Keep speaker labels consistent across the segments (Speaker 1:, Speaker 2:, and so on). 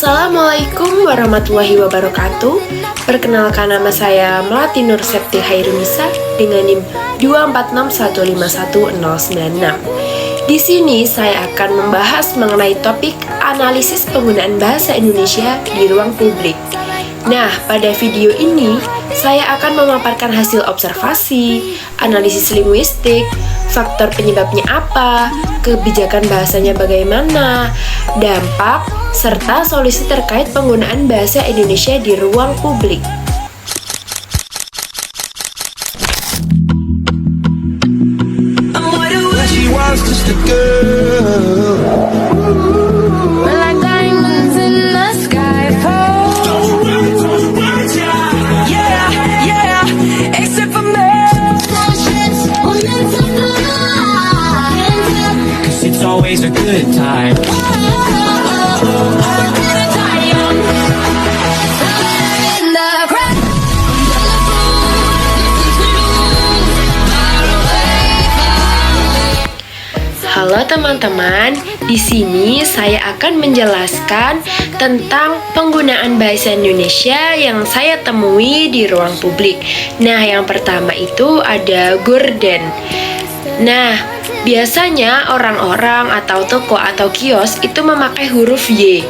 Speaker 1: Assalamualaikum warahmatullahi wabarakatuh. Perkenalkan, nama saya Melati Nur Septi Hairunisa dengan NIM 246151096. Di sini saya akan membahas mengenai topik analisis penggunaan bahasa Indonesia di ruang publik. Nah, pada video ini saya akan memaparkan hasil observasi, analisis linguistik, faktor penyebabnya apa, kebijakan bahasanya bagaimana, dampak, serta solusi terkait penggunaan bahasa Indonesia di ruang publik.
Speaker 2: Always a good time.
Speaker 1: Halo teman-teman, di sini saya akan menjelaskan tentang penggunaan bahasa Indonesia yang saya temui di ruang publik. Nah, yang pertama itu ada gorden. Nah, biasanya orang-orang atau toko atau kios itu memakai huruf Y.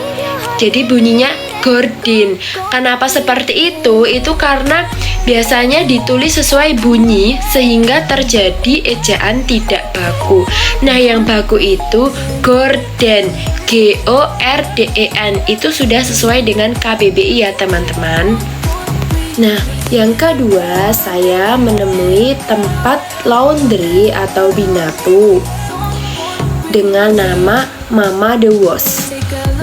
Speaker 1: Jadi bunyinya gorden. Kenapa seperti itu? Itu karena biasanya ditulis sesuai bunyi sehingga terjadi ejaan tidak baku. Nah, yang baku itu gorden, Gorden. Itu sudah sesuai dengan KBBI ya teman-teman. Nah, yang kedua, saya menemui tempat laundry atau binatu dengan nama Mama The Wash.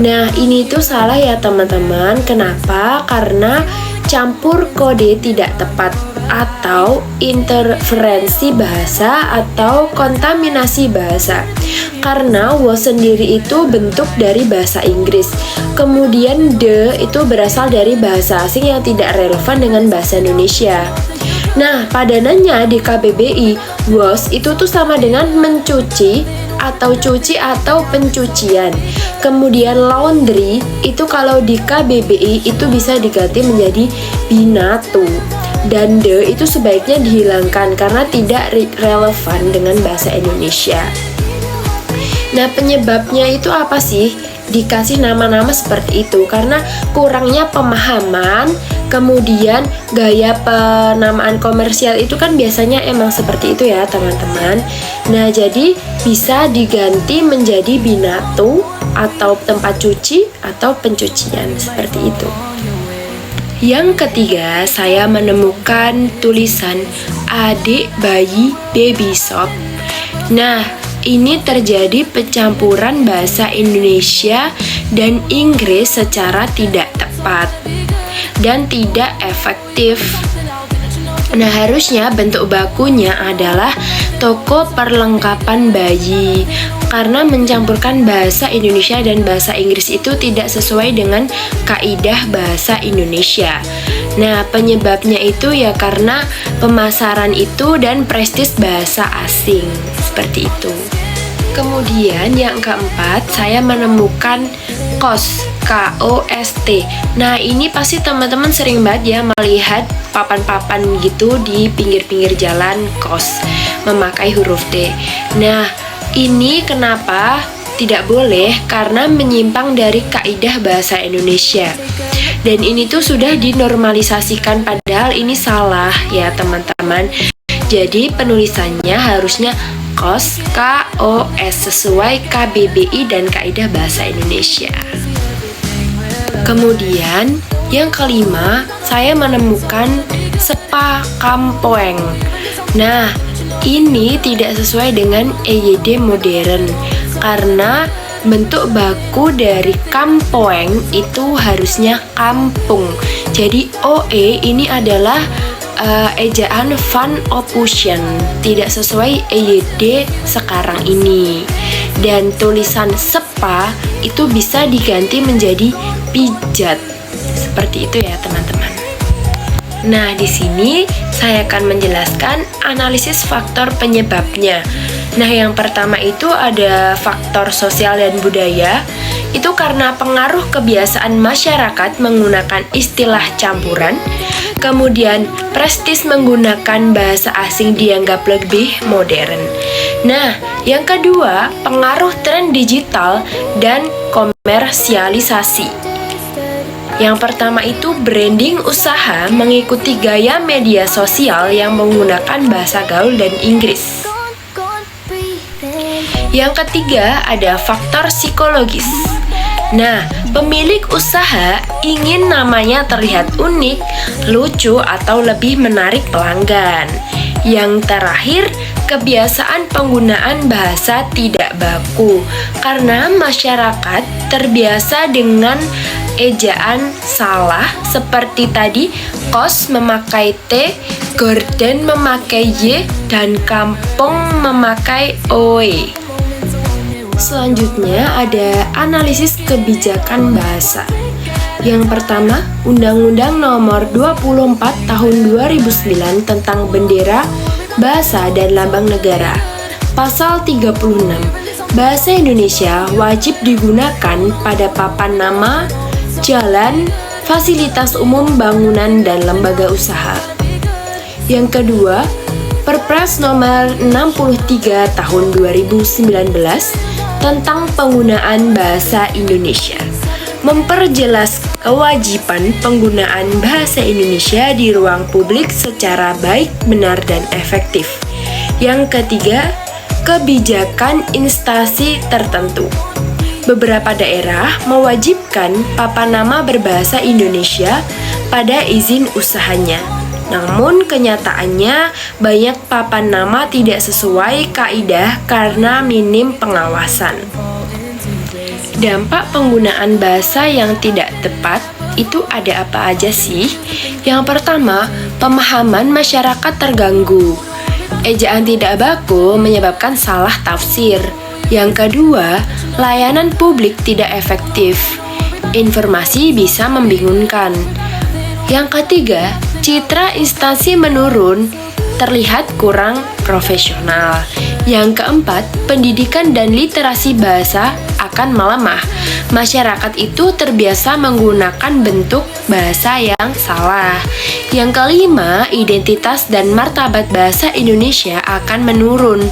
Speaker 1: Nah, ini tuh salah ya teman-teman. Kenapa? Karena campur kode tidak tepat atau interferensi bahasa atau kontaminasi bahasa. Karena wash sendiri itu bentuk dari bahasa Inggris. Kemudian the itu berasal dari bahasa asing yang tidak relevan dengan bahasa Indonesia. Nah, padanannya di KBBI, wash itu tuh sama dengan mencuci atau cuci atau pencucian. Kemudian laundry itu kalau di KBBI itu bisa diganti menjadi binatu. Dan the itu sebaiknya dihilangkan karena tidak relevan dengan bahasa Indonesia. Nah, penyebabnya itu apa sih? Dikasih nama-nama seperti itu karena kurangnya pemahaman, kemudian gaya penamaan komersial itu kan biasanya emang seperti itu ya teman-teman. Nah, jadi bisa diganti menjadi binatu atau tempat cuci atau pencucian seperti itu. Yang ketiga, saya menemukan tulisan adik bayi baby shop. Nah, ini terjadi pencampuran bahasa Indonesia dan Inggris secara tidak tepat dan tidak efektif. Nah, harusnya bentuk bakunya adalah toko perlengkapan bayi. Karena mencampurkan bahasa Indonesia dan bahasa Inggris itu tidak sesuai dengan kaidah bahasa Indonesia. Nah, penyebabnya itu ya karena pemasaran itu dan prestis bahasa asing. Seperti itu. Kemudian yang keempat, saya menemukan KOS, KOST. Nah, ini pasti teman-teman sering banget ya melihat papan-papan gitu di pinggir-pinggir jalan KOS memakai huruf T. Nah, ini kenapa tidak boleh? Karena menyimpang dari kaidah bahasa Indonesia. Dan ini tuh sudah dinormalisasikan padahal ini salah ya teman-teman. Jadi penulisannya harusnya KOS, KOS sesuai KBBI dan kaidah bahasa Indonesia. Kemudian yang kelima, saya menemukan sepa kampoeng. Nah, ini tidak sesuai dengan EYD modern karena bentuk baku dari kampoeng itu harusnya kampung. Jadi OE ini adalah ejaan Van Opusien, tidak sesuai EYD sekarang ini. Dan tulisan sepa itu bisa diganti menjadi pijat. Seperti itu ya teman-teman. Nah, di sini saya akan menjelaskan analisis faktor penyebabnya. Nah, yang pertama itu ada faktor sosial dan budaya, itu karena pengaruh kebiasaan masyarakat menggunakan istilah campuran. Kemudian, prestis menggunakan bahasa asing dianggap lebih modern. Nah, yang kedua, pengaruh tren digital dan komersialisasi. Yang pertama itu branding usaha mengikuti gaya media sosial yang menggunakan bahasa gaul dan Inggris. Yang ketiga ada faktor psikologis. Nah, pemilik usaha ingin namanya terlihat unik, lucu, atau lebih menarik pelanggan. Yang terakhir, kebiasaan penggunaan bahasa tidak baku karena masyarakat terbiasa dengan ejaan salah seperti tadi kos memakai T, gorden memakai Y, dan kampung memakai OE. Selanjutnya ada analisis kebijakan bahasa. Yang pertama, Undang-Undang Nomor 24 Tahun 2009 tentang Bendera, Bahasa dan Lambang Negara. Pasal 36. Bahasa Indonesia wajib digunakan pada papan nama, jalan, fasilitas umum, bangunan, dan lembaga usaha. Yang kedua, Perpres Nomor 63 Tahun 2019 tentang penggunaan bahasa Indonesia, memperjelas kewajiban penggunaan bahasa Indonesia di ruang publik secara baik, benar, dan efektif. Yang ketiga, kebijakan instansi tertentu. Beberapa daerah mewajibkan papan nama berbahasa Indonesia pada izin usahanya. Namun kenyataannya banyak papan nama tidak sesuai kaidah karena minim pengawasan. Dampak penggunaan bahasa yang tidak tepat itu ada apa aja sih? Yang pertama, pemahaman masyarakat terganggu. Ejaan tidak baku menyebabkan salah tafsir. Yang kedua, layanan publik tidak efektif. Informasi bisa membingungkan. Yang ketiga, citra instansi menurun, terlihat kurang profesional. Yang keempat, pendidikan dan literasi bahasa akan melemah. Masyarakat itu terbiasa menggunakan bentuk bahasa yang salah. Yang kelima, identitas dan martabat bahasa Indonesia akan menurun.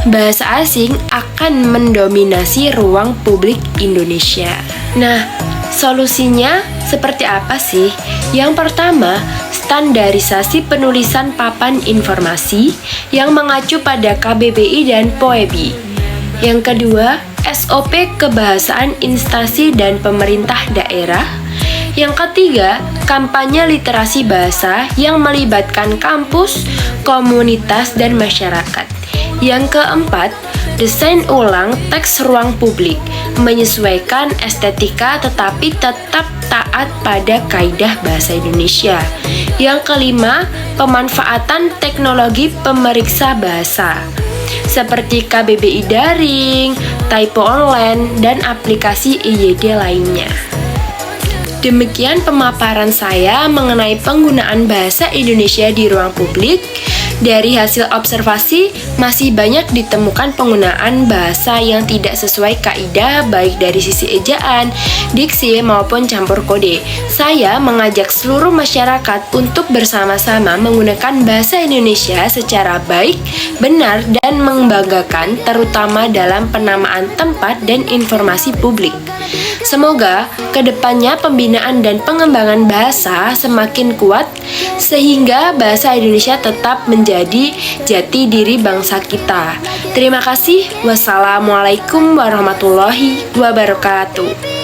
Speaker 1: Bahasa asing akan mendominasi ruang publik Indonesia. Nah, solusinya seperti apa sih? Yang pertama, standarisasi penulisan papan informasi yang mengacu pada KBBI dan POEBI. Yang kedua, SOP kebahasaan instansi dan pemerintah daerah. Yang ketiga, kampanye literasi bahasa yang melibatkan kampus, komunitas, dan masyarakat. Yang keempat, desain ulang teks ruang publik, menyesuaikan estetika tetapi tetap taat pada kaidah bahasa Indonesia. Yang kelima, pemanfaatan teknologi pemeriksa bahasa seperti KBBI daring, typo online, dan aplikasi IYD lainnya. Demikian pemaparan saya mengenai penggunaan bahasa Indonesia di ruang publik. Dari hasil observasi, masih banyak ditemukan penggunaan bahasa yang tidak sesuai kaidah baik dari sisi ejaan, diksi, maupun campur kode. Saya mengajak seluruh masyarakat untuk bersama-sama menggunakan bahasa Indonesia secara baik, benar, dan membanggakan, terutama dalam penamaan tempat dan informasi publik. Semoga kedepannya pembinaan dan pengembangan bahasa semakin kuat sehingga bahasa Indonesia tetap menjadi jati diri bangsa kita. Terima kasih. Wassalamualaikum warahmatullahi wabarakatuh.